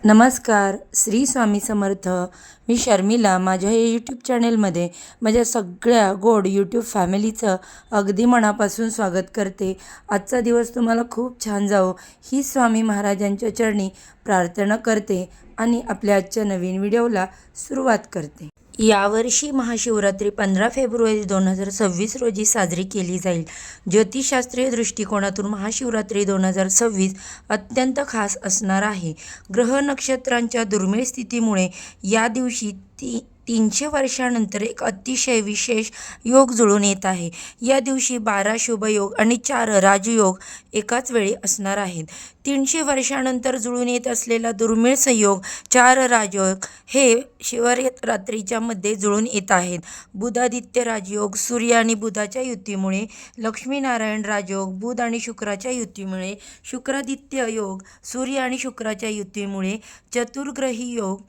नमस्कार. श्री स्वामी समर्थ. मी शर्मिला. माझ्या या यूट्यूब चॅनेलमध्ये माझ्या सगळ्या गोड यूट्यूब फॅमिलीचं अगदी मनापासून स्वागत करते. आजचा दिवस तुम्हाला खूप छान जावो ही स्वामी महाराजांच्या चरणी प्रार्थना करते आणि आपल्या आजच्या नवीन व्हिडिओला सुरुवात करते. यावर्षी महाशिवरात्री 15 फेब्रुवारी 2026 रोजी साजरी केली जाईल. ज्योतिषशास्त्रीय दृष्टिकोनातून महाशिवरात्री 2026 अत्यंत खास असणार आहे. ग्रह नक्षत्रांच्या दुर्मिळ स्थितीमुळे या दिवशी 300 वर्षांनंतर एक अतिशय विशेष योग जुळून येत आहे. या दिवशी 12 शुभयोग आणि 4 राजयोग एकाच वेळी असणार आहेत. 300 वर्षांनंतर जुळून येत असलेला दुर्मिळ संयोग 4 राजयोग हे शिवरात्रीच्या मध्ये जुळून येत आहेत. बुधादित्य राजयोग सूर्य आणि बुधाच्या युतीमुळे, लक्ष्मीनारायण राजयोग बुध आणि शुक्राच्या युतीमुळे, शुक्रादित्य योग सूर्य आणि शुक्राच्या युतीमुळे, चतुर्ग्रही योग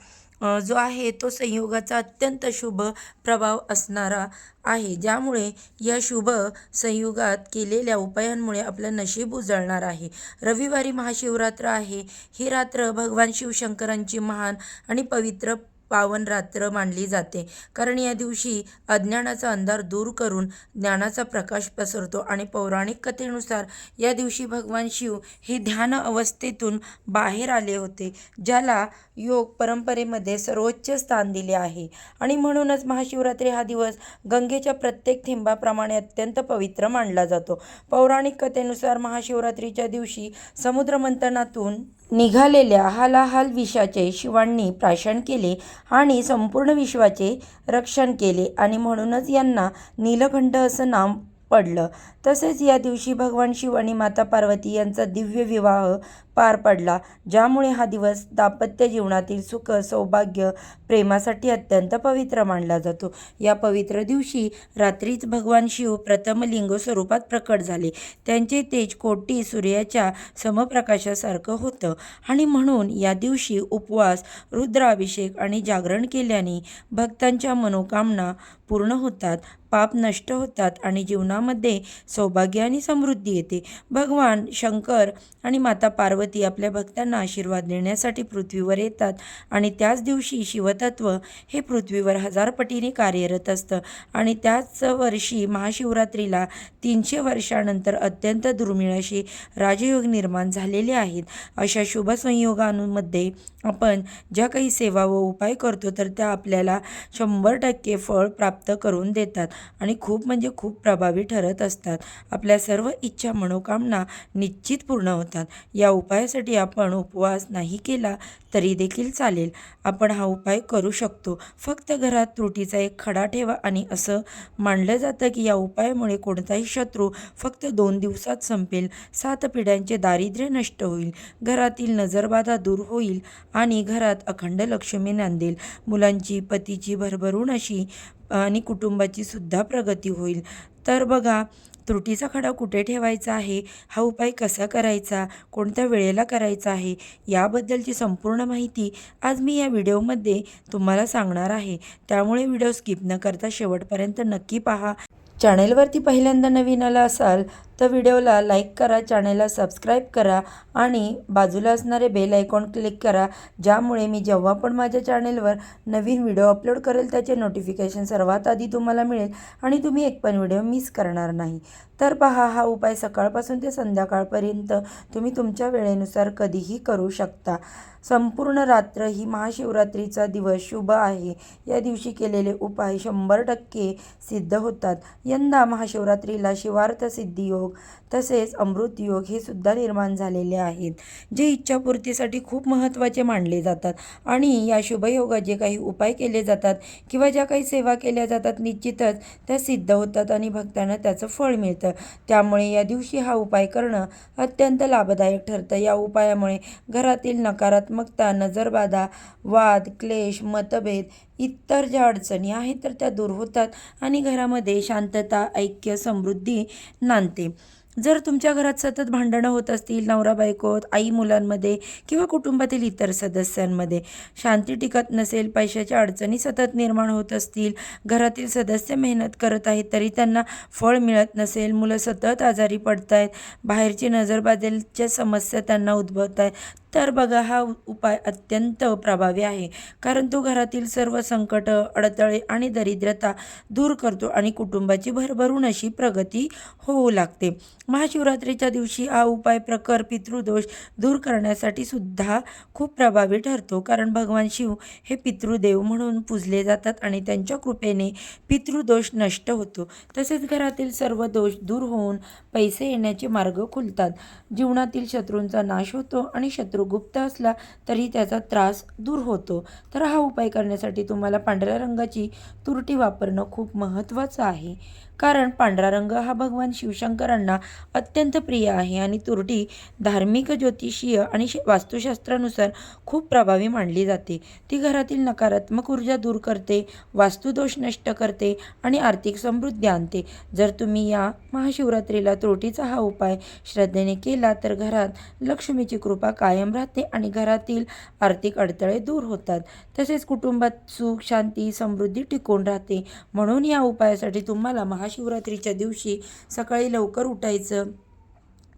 जो आहे तो संयोगाचा अत्यंत शुभ प्रभाव असणारा आहे, ज्यामुळे या शुभ संयोगात केलेल्या उपायांमुळे आपलं नशीब उजळणार आहे. रविवारी महाशिवरात्र आहे. ही रात्र भगवान शिवशंकरांची महान आणि पवित्र पावन रात्र मानली जाते, कारण या दिवशी अज्ञानाचा अंधार दूर करून ज्ञानाचा प्रकाश पसरतो. आणि पौराणिक कथेनुसार या दिवशी भगवान शिव हे ध्यान अवस्थेतून बाहेर आले होते, ज्याला योग परंपरेमध्ये सर्वोच्च स्थान दिले आहे. आणि म्हणूनच महाशिवरात्री हा दिवस गंगेच्या प्रत्येक थेंबाप्रमाणे अत्यंत पवित्र मानला जातो. पौराणिक कथेनुसार महाशिवरात्रीच्या दिवशी समुद्रमंथनातून निघालेल्या हालाहाल विषाचे शिवांनी प्राशन केले आणि संपूर्ण विश्वाचे रक्षण केले, आणि म्हणूनच यांना नीलकंठ असं नाव पडलं. तसेच या दिवशी भगवान शिव आणि माता पार्वती यांचा दिव्य विवाह पार पडला, ज्यामुळे हा दिवस दाम्पत्य जीवनातील सुख, सौभाग्य, प्रेमासाठी अत्यंत पवित्र मानला जातो. या पवित्र दिवशी रात्रीच भगवान शिव प्रथम लिंग स्वरूपात प्रकट झाले. त्यांचे तेज कोटी सूर्याच्या समप्रकाशासारखं होतं, आणि म्हणून या दिवशी उपवास, रुद्राभिषेक आणि जागरण केल्याने भक्तांच्या मनोकामना पूर्ण होतात, पाप नष्ट होतात आणि जीवनामध्ये सौभाग्य आणि समृद्धी येते. भगवान शंकर आणि माता पार्वती आपल्या भक्तांना आशीर्वाद देण्यासाठी पृथ्वीवर येतात, आणि त्याच दिवशी शिवतत्व हे पृथ्वीवर 1000 पटीने कार्यरत असतं. आणि त्याच वर्षी महाशिवरात्रीला 300 वर्षांनंतर अत्यंत दुर्मिळ असे राजयोग निर्माण झालेले आहेत. अशा शुभ संयोगांमध्ये आपण ज्या काही सेवा व उपाय करतो तर त्या आपल्याला 100% फळ प्राप्त करून देतात आणि खूप म्हणजे खूप प्रभावी ठरत असतात. आपल्या सर्व इच्छा मनोकामना निश्चित पूर्ण होतात. या उपायासाठी आपण उपवास नाही केला तरी देखील चालेल. आपण हा उपाय करू शकतो. फक्त घरात त्रुटीचा एक खडा ठेवा, आणि असं मानलं जातं की या उपायामुळे कोणताही शत्रू फक्त 2 दिवसात संपेल, 7 पिढ्यांचे दारिद्र्य नष्ट होईल, घरातील नजरबाधा दूर होईल आणि घरात अखंड लक्ष्मी नांदेल, मुलांची, पतीची भरभरून अशी आणि कुटुंबाची सुद्धा प्रगती होईल. तर बघा, त्रुटीचा खडा कुठे ठेवायचा आहे, हा उपाय कसा करायचा, कोणत्या वेळेला करायचा आहे, याबद्दलची संपूर्ण माहिती आज मी या व्हिडिओमध्ये तुम्हाला सांगणार आहे. त्यामुळे व्हिडिओ स्किप न करता शेवटपर्यंत नक्की पहा. चॅनेलवरती पहिल्यांदा नवीन आला असाल तर व्हिडिओला लाईक करा, चॅनेलला सबस्क्राईब करा आणि बाजूला असणारे बेल आयकॉन क्लिक करा, ज्यामुळे मी जेव्हा पण माझ्या चॅनेलवर नवीन व्हिडिओ अपलोड करेल त्याचे नोटिफिकेशन सर्वात आधी तुम्हाला मिळेल आणि तुम्ही एक पण व्हिडिओ मिस करणार नाही. तर पहा, हा उपाय सकाळपासून ते संध्याकाळपर्यंत तुम्ही तुमच्या वेळेनुसार कधीही करू शकता. संपूर्ण रात्र ही महाशिवरात्रीचा दिवस शुभ आहे. या दिवशी केलेले उपाय 100% सिद्ध होतात. यंदा महाशिवरात्रीला शिवार्थ सिद्धी योग तसेच अमृत योग हे सुद्धा निर्माण झालेले आहेत, जे इच्छापूर्तीसाठी खूप महत्त्वाचे मानले जातात. आणि या शुभयोगात जे काही उपाय केले जातात किंवा ज्या काही सेवा केल्या जातात निश्चितच त्या सिद्ध होतात आणि भक्तांना त्याचं फळ मिळतं. त्यामुळे या दिवशी हा उपाय करणं अत्यंत लाभदायक ठरतं. या उपायामुळे घरातील नकारात्मकता, नजरबाधा, वाद, क्लेश, मतभेद इतर ज्या अडचणी आहेत तर त्या दूर होतात आणि घरामध्ये शांतता, ऐक्य, समृद्धी नांदते. जर तुमच्या घरात सतत भांडणं होत असतील, नवरा बायकोत, आई मुलांमध्ये किंवा कुटुंबातील इतर सदस्यांमध्ये शांती टिकत नसेल, पैशाच्या अडचणी सतत निर्माण होत असतील, घरातील सदस्य मेहनत करत आहेत तरी त्यांना फळ मिळत नसेल, मुलं सतत आजारी पडत आहेत, बाहेरची नजरबाधेच्या समस्या त्यांना उद्भवत आहेत, तर बघा हा उपाय अत्यंत प्रभावी आहे, कारण तो घरातील सर्व संकट, अडथळे आणि दरिद्रता दूर करतो आणि कुटुंबाची भरभरून अशी प्रगती होऊ लागते. महाशिवरात्रीच्या दिवशी हा उपाय पितृदोष दूर करण्यासाठी सुद्धा खूप प्रभावी ठरतो, कारण भगवान शिव हे पितृदेव म्हणून पूजले जातात आणि त्यांच्या कृपेने पितृदोष नष्ट होतो. तसेच घरातील सर्व दोष दूर होऊन पैसे येण्याचे मार्ग खुलतात. जीवनातील शत्रूंचा नाश होतो आणि शत्रू गुप्त असला तरी त्याचा त्रास दूर होतो. तर हा उपाय करण्यासाठी तुम्हाला पांढऱ्या रंगाची तुरटी वापरणं खूप महत्त्वाचं आहे, कारण पांढरा रंग हा भगवान शिवशंकरांना अत्यंत प्रिय आहे आणि तुरटी धार्मिक, ज्योतिषीय आणि वास्तुशास्त्रानुसार खूप प्रभावी मानली जाते. ती घरातील नकारात्मक ऊर्जा दूर करते, वास्तुदोष नष्ट करते आणि आर्थिक समृद्धी आणते. जर तुम्ही या महाशिवरात्रीला तुरटीचा हा उपाय श्रद्धेने केला तर घरात लक्ष्मीची कृपा कायम राहते आणि घरातील आर्थिक अडथळे दूर होतात. तसेच कुटुंबात सुख, शांती, समृद्धी टिकून राहते. म्हणून या उपायासाठी तुम्हाला महाशिवरात्रीच्या दिवशी सकाळी लवकर उठायचं,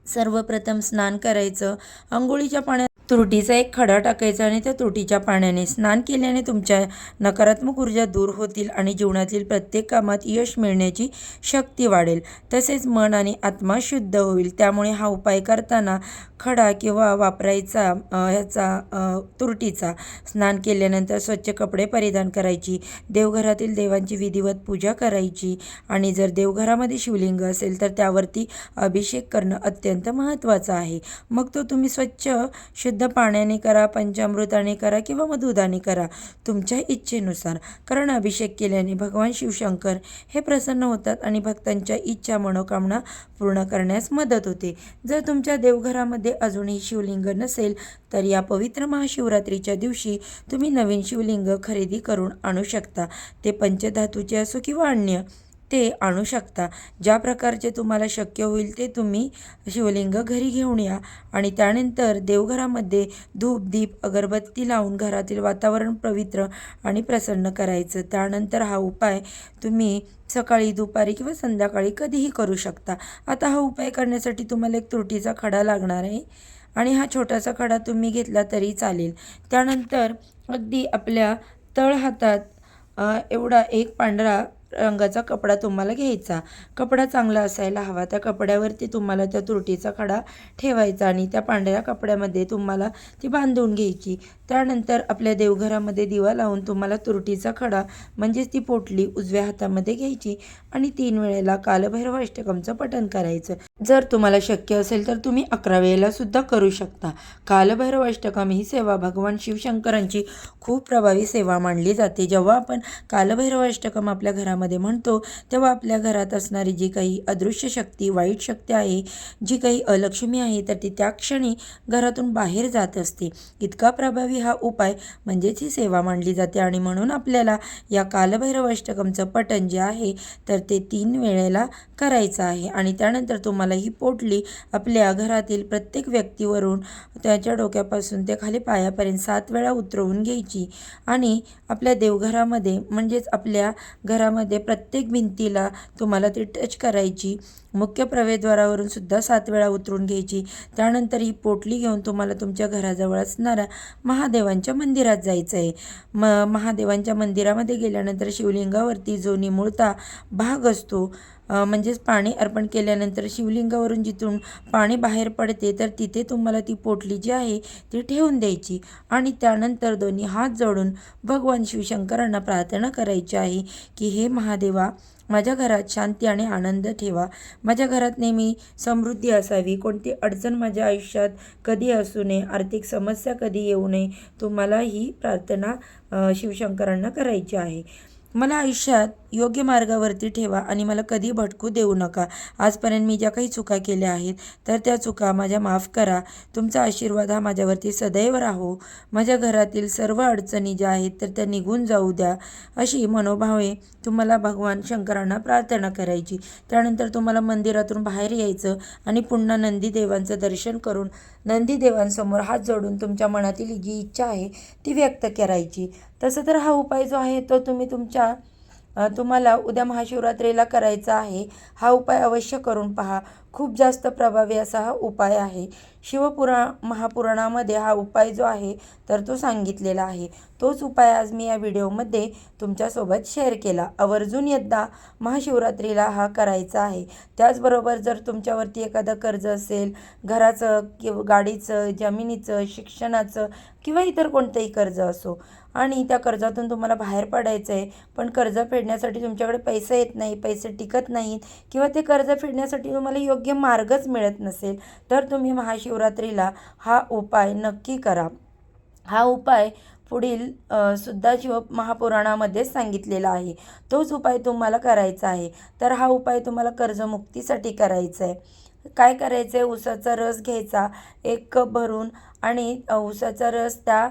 सर्वप्रथम स्नान करायचं, अंघोळीच्या पाण्यात तुरटीचा एक खडा टाकायचा आणि त्या तुरटीच्या पाण्याने स्नान केल्याने तुमच्या नकारात्मक ऊर्जा दूर होतील आणि जीवनातील प्रत्येक कामात यश मिळण्याची शक्ती वाढेल. तसेच मन आणि आत्मा शुद्ध होईल. त्यामुळे हा उपाय करताना खडा किंवा वापरायचा तुरटीचा स्नान केल्यानंतर स्वच्छ कपडे परिधान करायची, देवघरातील देवांची विधिवत पूजा करायची आणि जर देवघरामध्ये शिवलिंग असेल तर त्यावरती अभिषेक करणं अत्यंत महत्त्वाचं आहे. मग तो तुम्ही स्वच्छ शुद्ध पाण्याने करा, पंचामृताने करा किंवा मधुदाने करा, तुमच्या इच्छेनुसार. कारण अभिषेक केल्याने भगवान शिवशंकर हे प्रसन्न होतात आणि भक्तांच्या इच्छा, मनोकामना पूर्ण करण्यास मदत होते. जर तुमच्या देवघरामध्ये अजूनही शिवलिंग नसेल तर या पवित्र महाशिवरात्रीच्या दिवशी तुम्ही नवीन शिवलिंग खरेदी करून आणू शकता. ते पंचधातूचे असो किंवा अन्य ते आणू शकता. ज्या प्रकारचे तुम्हाला शक्य होईल ते तुम्ही शिवलिंग घरी घेऊन या आणि त्यानंतर देवघरामध्ये धूप, दीप, अगरबत्ती लावून घरातील वातावरण पवित्र आणि प्रसन्न करायचं. त्यानंतर हा उपाय तुम्ही सकाळी, दुपारी किंवा संध्याकाळी कधीही करू शकता. आता हा उपाय करण्यासाठी तुम्हाला एक तुरटीचा खडा लागणार आहे आणि हा छोटासा खडा तुम्ही घेतला तरी चालेल. त्यानंतर अगदी आपल्या तळहातात एवढा एक पांढरा रंगाचा कपडा तुम्हाला घ्यायचा. कपडा चांगला असायला हवा. त्या कपड्यावरती तुम्हाला त्या तुरटीचा खडा ठेवायचा आणि त्या पांढऱ्या कपड्यामध्ये तुम्हाला ती बांधून घ्यायची. त्यानंतर आपल्या देवघरामध्ये दिवा लावून तुम्हाला तुरटीचा खडा म्हणजेच ती पोटली उजव्या हातामध्ये घ्यायची आणि 3 वेळेला कालभैरव अष्टकमचं पठण करायचं. जर तुम्हाला शक्य असेल तर तुम्ही 11 वेळेला सुद्धा करू शकता. कालभैरव अष्टकम ही सेवा भगवान शिवशंकरांची खूप प्रभावी सेवा मानली जाते. जेव्हा आपण कालभैरव अष्टकम आपल्या घरामध्ये म्हणतो तेव्हा आपल्या घरात असणारी जी काही अदृश्य शक्ती, वाईट शक्ती आहे, जी काही अलक्ष्मी आहे, तर ती त्या क्षणी घरातून बाहेर जात असते. इतका प्रभावी हा उपाय म्हणजेच ही सेवा मानली जाते आणि म्हणून आपल्याला या कालभैरव अष्टकमचं पठण जे आहे तर ते 3 वेळेला करायचं आहे. आणि त्यानंतर तुम्हाला ही पोटली आपल्या घरातील प्रत्येक व्यक्तीवरून त्याच्या डोक्यापासून ते खाली पायापर्यंत 7 वेळा उतरवून घ्यायची आणि आपल्या देवघरामध्ये म्हणजेच आपल्या घरामध्ये प्रत्येक भिंतीला तुम्हाला ती टच करायची. मुख्य प्रवेशद्वारावरून सुद्धा 7 वेळा उतरून घ्यायची. त्यानंतर ही पोटली घेऊन तुम्हाला तुमच्या घराजवळ असणाऱ्या महादेवांच्या मंदिरात जायचं आहे. महादेवांच्या मंदिरामध्ये गेल्यानंतर शिवलिंगावरती जो निमुळता भाग असतो म्हणजेच पाणी अर्पण केल्यानंतर शिवलिंगावरून जिथून पाणी बाहेर पडते तर तिथे तुम्हाला ती पोटली जी आहे ती ठेवून द्यायची आणि त्यानंतर दोन्ही हात जोडून भगवान शिवशंकरांना प्रार्थना करायची आहे की हे महादेवा, माझ्या घरात शांती आणि आनंद ठेवा. माझ्या घरात नेहमी समृद्धी असावी. कोणती अडचण माझ्या आयुष्यात कधी असू नये. आर्थिक समस्या कधी येऊ नये. तुम्हाला ही प्रार्थना शिवशंकरांना करायची आहे. मला आयुष्यात योग्य मार्गावरती ठेवा आणि मला कधी भटकू देऊ नका. आजपर्यंत मी ज्या काही चुका केल्या आहेत तर त्या चुका माझ्या माफ करा. तुमचा आशीर्वाद हा माझ्यावरती सदैव राहो. माझ्या घरातील सर्व अडचणी ज्या आहेत तर त्या निघून जाऊ द्या. अशी मनोभावे तुम्हाला भगवान शंकरांना प्रार्थना करायची. त्यानंतर तुम्हाला मंदिरातून बाहेर यायचं आणि पुन्हा नंदीदेवांचं दर्शन करून नंदीदेवांसमोर हात जोडून तुमच्या मनातील जी इच्छा आहे ती व्यक्त करायची. तसं तर हा उपाय जो आहे तो तुम्हाला उद्या महाशिवरात्रीला करायचा आहे. हा उपाय अवश्य करून पहा. खूप जास्त प्रभावी असा हा उपाय आहे. महापुराणामध्ये हा उपाय जो आहे तर तो सांगितलेला आहे. तोच उपाय आज मी या व्हिडिओमध्ये तुमच्यासोबत शेअर केला. आवर्जून यंदा महाशिवरात्रीला हा करायचा आहे. त्याचबरोबर जर तुमच्यावरती एखादं कर्ज असेल, घराचं किंवा गाडीचं, जमिनीचं, शिक्षणाचं किंवा इतर कोणतंही कर्ज असो आणि त्या कर्जातून तुम्हाला बाहेर पडायचं आहे, पण कर्ज फेडण्यासाठी तुमच्याकडे पैसे येत नाही, पैसे टिकत नाहीत किंवा ते कर्ज फेडण्यासाठी तुम्हाला योग्य मार्गच मिळत नसेल, तर तुम्ही महाशिवरात्रीला हा उपाय नक्की करा. हा उपाय पुढील सुद्धा महापुराणामध्येच सांगितलेला आहे. तोच उपाय तुम्हाला करायचा आहे. तर हा उपाय तुम्हाला कर्जमुक्तीसाठी करायचा आहे. काय करायचं आहे, उसाचा रस घ्यायचा 1 कप भरून आणि उसाचा रस त्या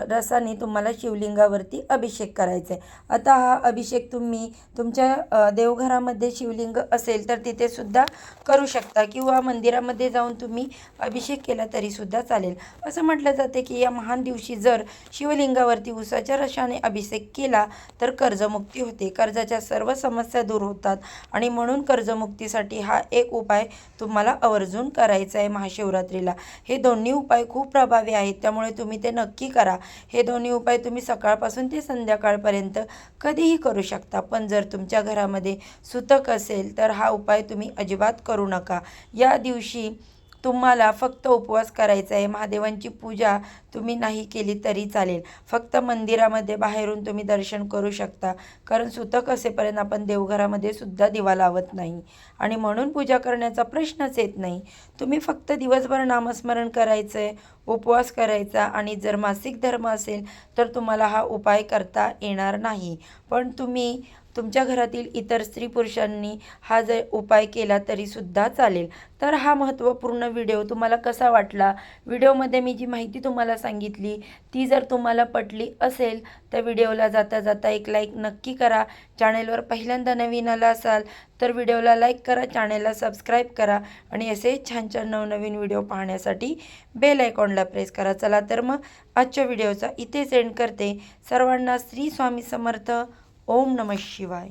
रसाने तुम्हाला शिवलिंगावरती अभिषेक करायचा आहे. आता हा अभिषेक तुम्ही तुमच्या देवघरामध्ये शिवलिंग असेल तर तिथे सुद्धा करू शकता किंवा मंदिरामध्ये जाऊन तुम्ही अभिषेक केला तरीसुद्धा चालेल. असं म्हटलं जाते की या महान दिवशी जर शिवलिंगावरती उसाच्या रसाने अभिषेक केला तर कर्जमुक्ती होते, कर्जाच्या सर्व समस्या दूर होतात आणि म्हणून कर्जमुक्तीसाठी हा एक उपाय तुम्हाला आवर्जून करायचा आहे महाशिवरात्रीला. हे दोन्ही उपाय खूप प्रभावी आहेत, त्यामुळे तुम्ही ते नक्की करा. हे दोन्ही उपाय तुम्ही सकाळपासून ते संध्याकाळपर्यंत कधीही करू शकता. पण जर तुमच्या घरामध्ये सुतक असेल तर हा उपाय तुम्ही अजिबात करू नका. या दिवशी तुम्हाला फक्त उपवास करायचा आहे. महादेवांची पूजा तुम्ही नाही केली तरी चालेल. फक्त मंदिरामध्ये बाहेरून तुम्ही दर्शन करू शकता, कारण सुतक असेपर्यंत आपण देवघरामध्ये सुद्धा दिवा लावत नाही आणि म्हणून पूजा करण्याचा प्रश्नच येत नाही. तुम्ही फक्त दिवसभर नामस्मरण करायचं आहे, उपवास करायचा आणि जर मासिक धर्म असेल तर तुम्हाला हा उपाय करता येणार नाही. पण तुम्ही तुमच्या घरातील इतर स्त्री पुरुषांनी हा जर उपाय केला तरीसुद्धा चालेल. तर हा महत्त्वपूर्ण व्हिडिओ तुम्हाला कसा वाटला? व्हिडिओमध्ये मी जी माहिती तुम्हाला सांगितली ती जर तुम्हाला पटली असेल तर व्हिडिओला जाता जाता एक लाईक नक्की करा. चॅनेलवर पहिल्यांदा नवीन आला असाल तर व्हिडिओला लाईक करा, चॅनेलला सबस्क्राईब करा आणि असे छान छान नवनवीन व्हिडिओ पाहण्यासाठी बेल आयकॉनला प्रेस करा. चला तर मग आजच्या व्हिडिओचा इथेच एंड करते. सर्वांना श्री स्वामी समर्थ. ओम नमः शिवाय.